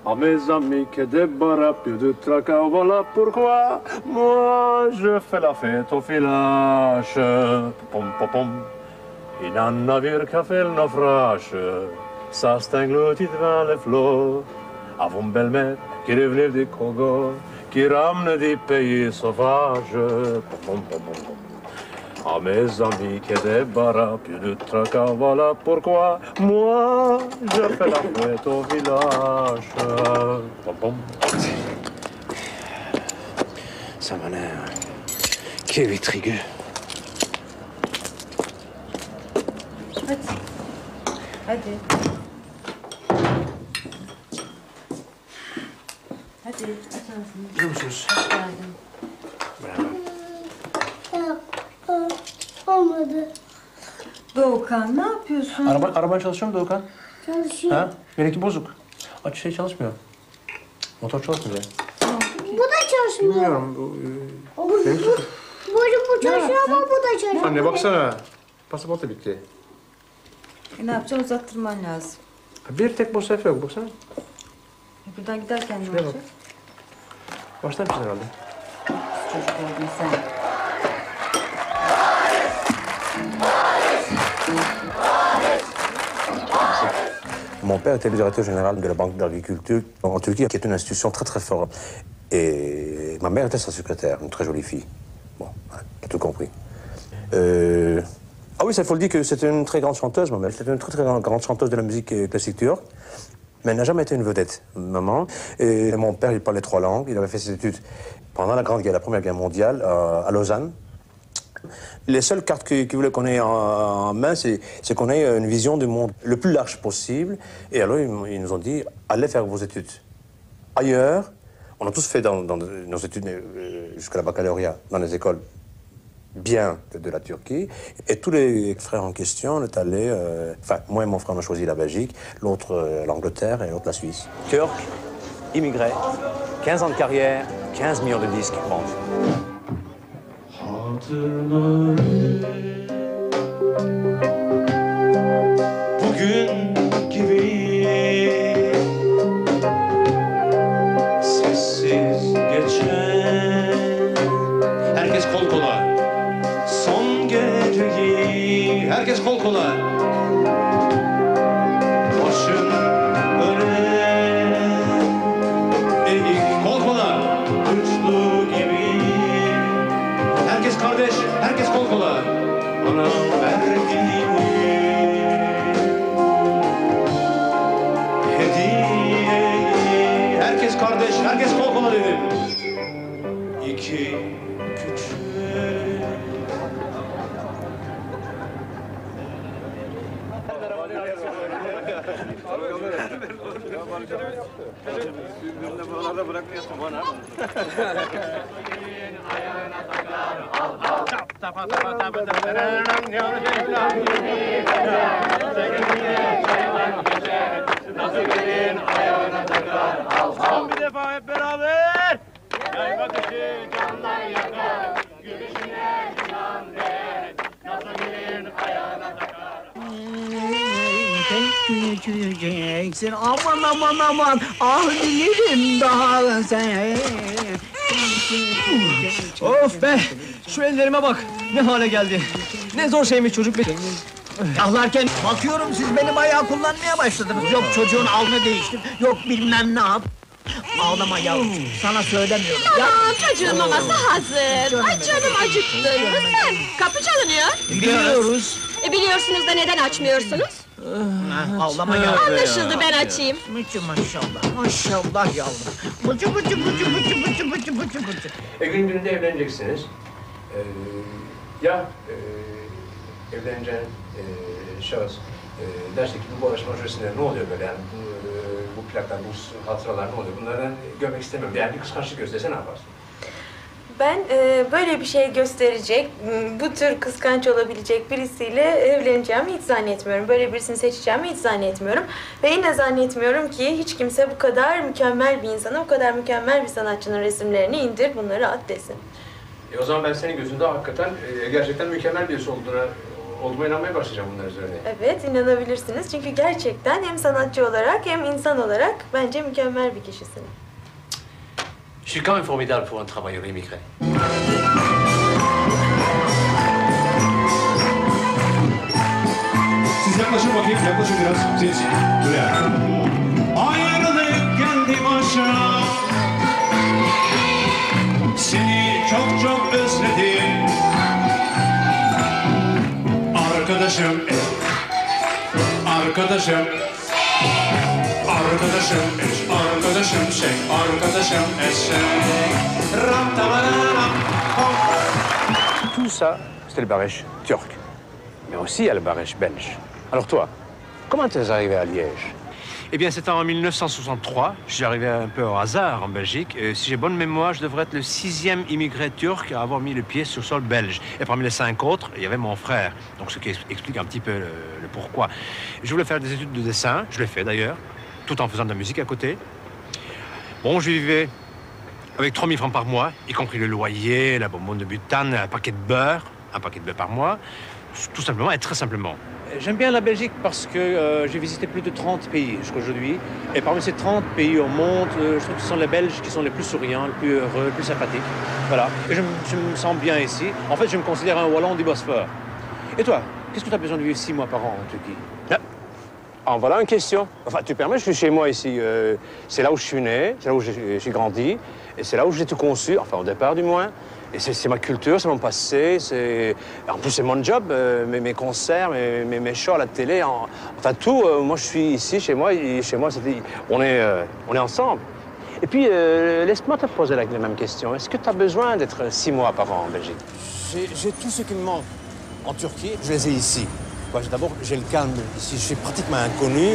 À mes amis que débarrassent de tracas, voilà pourquoi moi je fais la fête au village. Pom pom pom. Il a un navire qui a fait le naufrage, ça s'engloutit devant les flots. Avant une belle-mère qui revenait du Congo, qui ramène des pays sauvages. Pom pom pom pom. À mes amis qui débarrassent plus de tracas, voilà pourquoi moi je fais la fête au village. Pom pom. Ça m'en est kevit trigger. Hadi. Hadi açar mısınız? Biliyor musunuz? Hoş geldin. Merhaba. Olmadı. Doğukan ne yapıyorsun? Araban çalışıyor mu Doğukan? Çalışıyor. Ha? Benimki bozuk. Aç çalışmıyor. Motor çalışmıyor. Bu da çalışmıyor. Bilmiyorum. Benimki... Bu çalışıyor ama bu da çalışmıyor. Anne baksana. Pasaport da bitti. Ne yapacaksın? Uzattırman lazım. Bir tek boş sayfa yok. Baksana. Buradan giderken ne Şuraya bak. olacak? Baştan herhalde. Çocuk oldun sen. Mon père était le directeur général de la Banque d'agriculture en Turquie, qui est une institution très très forte. Et ma mère était sa secrétaire, une très jolie fille. Bon, qui a tout compris. Ah oui, il faut le dire que c'était une très grande chanteuse, ma mère. C'était une très très grande chanteuse de la musique classique turque. Mais elle n'a jamais été une vedette, maman. Et mon père, il parlait 3 langues. Il avait fait ses études pendant la Première Guerre mondiale, à Lausanne. Les seules cartes qu'il voulait qu'on ait en main, c'est qu'on ait une vision du monde le plus large possible. Et alors, ils nous ont dit, allez faire vos études ailleurs. On a tous fait dans nos études jusqu'à la baccalauréat, dans les écoles bien de la Turquie. Et tous les frères en question, on est allés... Enfin, moi et mon frère, on a choisi la Belgique, l'autre l'Angleterre et l'autre la Suisse. Turc, immigré, 15 ans de carrière, 15 millions de disques vendus. Bugün gibi sessiz geçen herkes kol kola son geceyi herkes kol kola başın öne eğik kol kola uçlu gibi herkes kardeş herkes kol kola bana verdiğini hediyeyi herkes kardeş herkes kol kola dedim İki küçük Son bir defa hep beraber. Yay bakışı canlar yakar. Gülüşüne can der. Nasıl gelin ayağına takar. Küçüceksin aman aman aman ah dilerim daha sen. Of be! Şu ellerime bak! Ne hale geldi! Ne zor şeymiş çocuk be! Ahlarken bakıyorum siz benim ayağı kullanmaya başladınız. Yok çocuğun alnı değiştir, yok bilmem ne yap. Ağlama yavrum, sana söylemiyorum. Tamam, çocuğun maması hazır. Ay canım acıktı. Lütfen, kapı çalınıyor. Biliyoruz. Biliyorsunuz da neden açmıyorsunuz? Ağlama yavrum. Anlaşıldı, ben açayım. Maşallah, maşallah yavrum. Bıcı bıcı bıcı bıcı bıcı bıcı bıcı bıcı. Gün birinde evleneceksiniz. Evleneceğin şahıs derse ki bu barışma süresinde ne oluyor böyle yani bu plaklar, bu hatıralar ne oluyor? Bunları görmek istemiyorum. Yani bir kıskançlık gösterse ne yaparsın? Ben böyle bir şey gösterecek, bu tür kıskanç olabilecek birisiyle evleneceğimi hiç zannetmiyorum. Böyle birisini seçeceğimi hiç zannetmiyorum. Ve yine zannetmiyorum ki hiç kimse bu kadar mükemmel bir insana, bu kadar mükemmel bir sanatçının resimlerini indir, bunları at desin. O zaman ben senin gözünde hakikaten gerçekten mükemmel birisi Oldu mu inanmaya başlayacağım bunlar üzerine. Evet, inanabilirsiniz. Çünkü gerçekten hem sanatçı olarak hem insan olarak bence mükemmel bir kişisin. Je suis quand même formidable pour un travailleur immigré. Siz yaklaşın bakayım, yaklaşın biraz. Siz, buraya. Ayrılık geldi başa. Seni çok çok özledim. Arkadaşım, arkadaşım. Arkadaşım, arkadaşım, arkadaşım, Tout ça, c'était le barèche turc. Mais aussi, il y a le barèche belge. Alors toi, comment tu es arrivé à Liège? Eh bien, c'était en 1963. Je suis arrivé un peu au hasard en Belgique. Si j'ai bonne mémoire, je devrais être le 6e immigré turc à avoir mis le pied sur le sol belge. Et parmi les 5 autres, il y avait mon frère. Donc, ce qui explique un petit peu le pourquoi. Je voulais faire des études de dessin. Je l'ai fait d'ailleurs, tout en faisant de la musique à côté. Bon, je vivais avec 3 000 francs par mois, y compris le loyer, la bonbonne de butane, un paquet de beurre par mois. Tout simplement et très simplement. J'aime bien la Belgique parce que j'ai visité plus de 30 pays jusqu'à aujourd'hui. Et parmi ces 30 pays au monde, je trouve que ce sont les Belges qui sont les plus souriants, les plus heureux, les plus sympathiques. Voilà. Et je me sens bien ici. En fait, je me considère un Wallon du Bosphore. Et toi, qu'est-ce que tu as besoin de vivre 6 mois par an en Turquie? En voilà une question. Enfin, tu permets, je suis chez moi ici. C'est là où je suis né, c'est là où j'ai grandi. Et c'est là où j'ai tout conçu, enfin au départ du moins. Et c'est ma culture, c'est mon passé, en plus c'est mon job, mes concerts, mes shows à la télé, enfin tout. Moi je suis ici, chez moi, et chez moi on est ensemble. Et puis laisse-moi te poser la même question. Est-ce que tu as besoin d'être 6 mois par an en Belgique? J'ai tout ce qui me manque en Turquie, je les ai ici. D'abord, j'ai le calme ici, je suis pratiquement inconnu,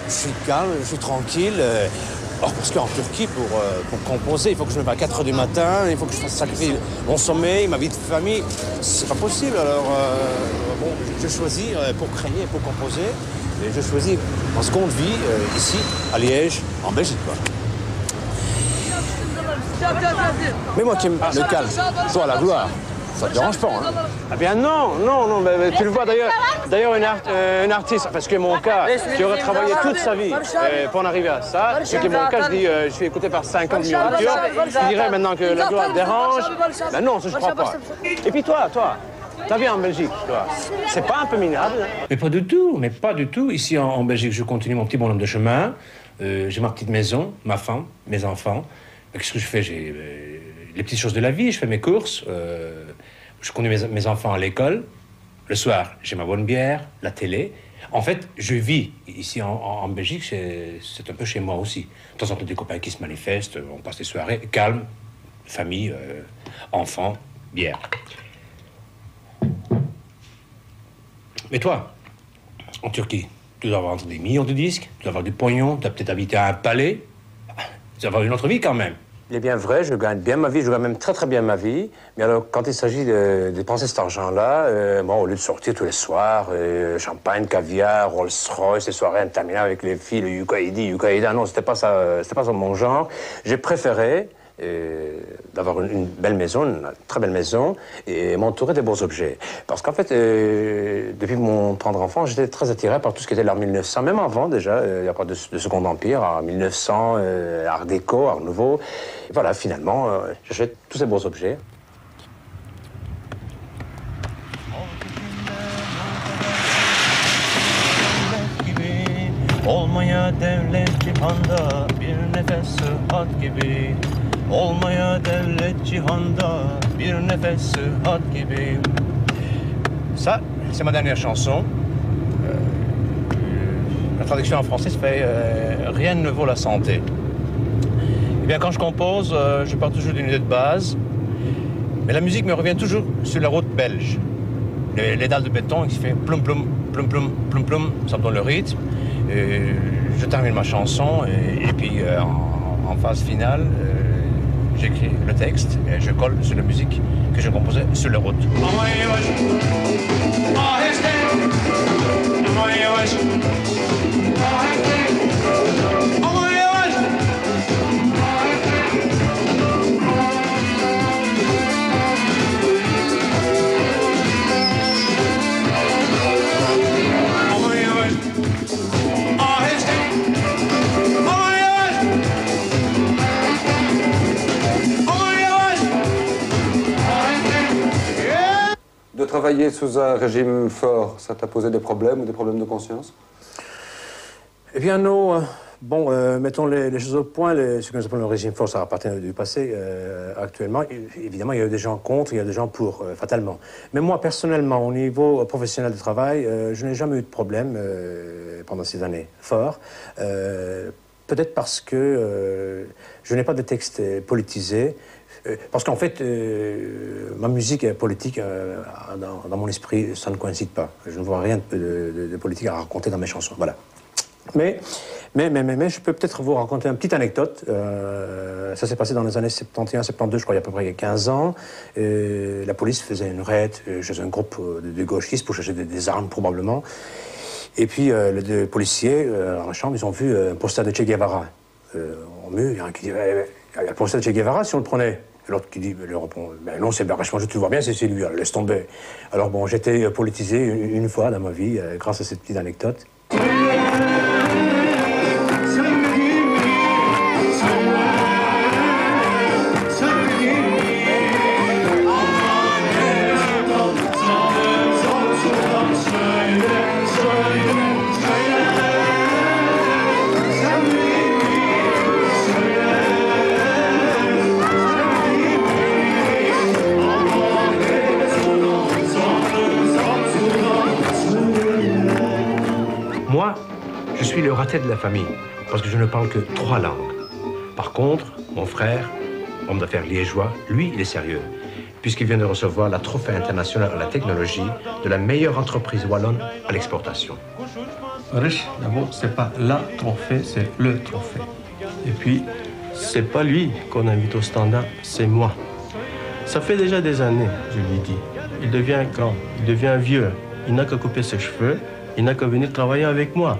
je suis calme, je suis tranquille. Alors, parce qu'en Turquie, pour composer, il faut que je me lève à 4 h du matin, il faut que je fasse sacrifier mon sommeil, ma vie de famille. C'est pas possible. Alors, bon, je choisis pour créer, pour composer, et je choisis en seconde vie, ici, à Liège, en Belgique, quoi. Mais moi qui aime le calme, toi, la gloire, ça te dérange pas, hein? Ah bien non, mais tu le vois d'ailleurs un artiste, parce que mon cas, qui aurait travaillé toute sa vie pour en arriver à ça, c'est que mon cas, je suis écouté par 50 millions de Turcs, je dirais maintenant que la gloire dérange, ben non, ça je crois pas. Et puis toi, t'as vu en Belgique, toi, c'est pas un peu minable? Mais pas du tout, Ici en Belgique, je continue mon petit bonhomme de chemin, j'ai ma petite maison, ma femme, mes enfants. Qu'est-ce que je fais? J'ai les petites choses de la vie, je fais mes courses, je conduis mes enfants à l'école. Le soir, j'ai ma bonne bière, la télé. En fait, je vis ici en Belgique, c'est un peu chez moi aussi. De temps en temps, des copains qui se manifestent, on passe des soirées, calme, famille, enfants, bière. Mais toi, en Turquie, tu dois avoir des millions de disques, tu dois avoir du pognon, tu dois peut-être habiter à un palais. Tu dois avoir une autre vie quand même. Il est bien vrai, je gagne bien ma vie, je gagne même très très bien ma vie. Mais alors, quand il s'agit de dépenser cet argent-là, bon, au lieu de sortir tous les soirs, champagne, caviar, Rolls-Royce, les soirées interminables avec les filles, le Yukaïda, non, c'était pas ça mon genre. J'ai préféré d'avoir une belle maison, une très belle maison, et m'entourer des beaux objets. Parce qu'en fait, depuis mon tendre enfant, j'étais très attiré par tout ce qui était l'art 1900, même avant déjà, il n'y a pas de Second Empire, art 1900, art déco, art nouveau. Et voilà, finalement, j'achète tous ces beaux objets. Olmaya devlet cihanda bir nefes sıhhat gibi. Olmaya devlet cihanda bir nefes sıhhat gibi. Ça, c'est ma dernière chanson. La traduction en français, ça fait rien ne vaut la santé. Eh bien, quand je compose, je pars toujours d'une idée de base, mais la musique me revient toujours sur la route belge. Les dalles de béton qui fait plum plum plum plum plum plum, ça me donne le rythme. Et je termine ma chanson et puis en phase finale, j'écris le texte et je colle sur la musique que je composais sur la route. travailler sous un régime fort, ça t'a posé des problèmes ou des problèmes de conscience? Eh bien non. Bon, mettons les choses au point. Ce que nous appelons le régime fort, ça appartient du passé. Actuellement, évidemment, il y a des gens contre, il y a des gens pour, fatalement. Mais moi, personnellement, au niveau professionnel de travail, je n'ai jamais eu de problème pendant ces années forts. Peut-être parce que je n'ai pas de textes politisés. Parce qu'en fait, ma musique est politique, dans mon esprit, ça ne coïncide pas. Je ne vois rien de politique à raconter dans mes chansons. Voilà. Mais je peux peut-être vous raconter une petite anecdote. Ça s'est passé dans les années 71, 72, je crois, il y a à peu près 15 ans. La police faisait une raid chez un groupe de gauchistes pour chercher des armes, probablement. Et puis, les policiers, dans la chambre, ils ont vu un poster de Che Guevara. Au mur, il y a un qui dit, il y a le poster de Che Guevara, si on le prenait. L'autre qui dit, lui répond, ben non, c'est vachement, tu le vois bien, c'est lui, laisse tomber. Alors bon, j'étais politisé une fois dans ma vie, grâce à cette petite anecdote. Moi, je suis le raté de la famille, parce que je ne parle que 3 langues. Par contre, mon frère, homme d'affaires liégeois, lui, il est sérieux, puisqu'il vient de recevoir la trophée internationale à la technologie de la meilleure entreprise wallonne à l'exportation. Rich, d'abord, c'est pas la trophée, c'est le trophée. Et puis, c'est pas lui qu'on invite au standard, c'est moi. Ça fait déjà des années, je lui dis. Il devient grand, il devient vieux. Il n'a qu'à couper ses cheveux, il n'a qu'à venir travailler avec moi.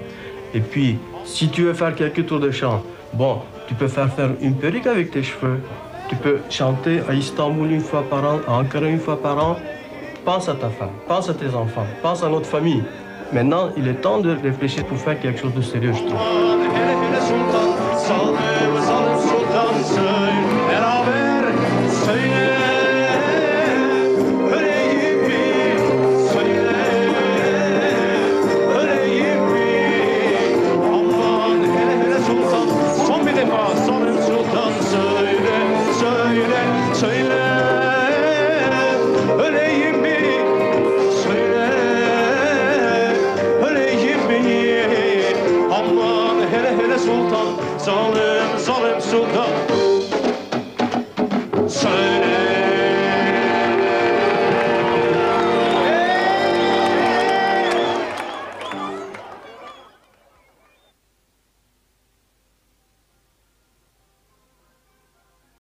Et puis, si tu veux faire quelques tours de chant, bon, tu peux faire une perruque avec tes cheveux. Tu peux chanter à Istanbul 1 fois par an, à Ankara 1 fois par an. Pense à ta femme, pense à tes enfants, pense à notre famille. Maintenant, il est temps de réfléchir pour faire quelque chose de sérieux, je trouve. Zalim, zalim sultan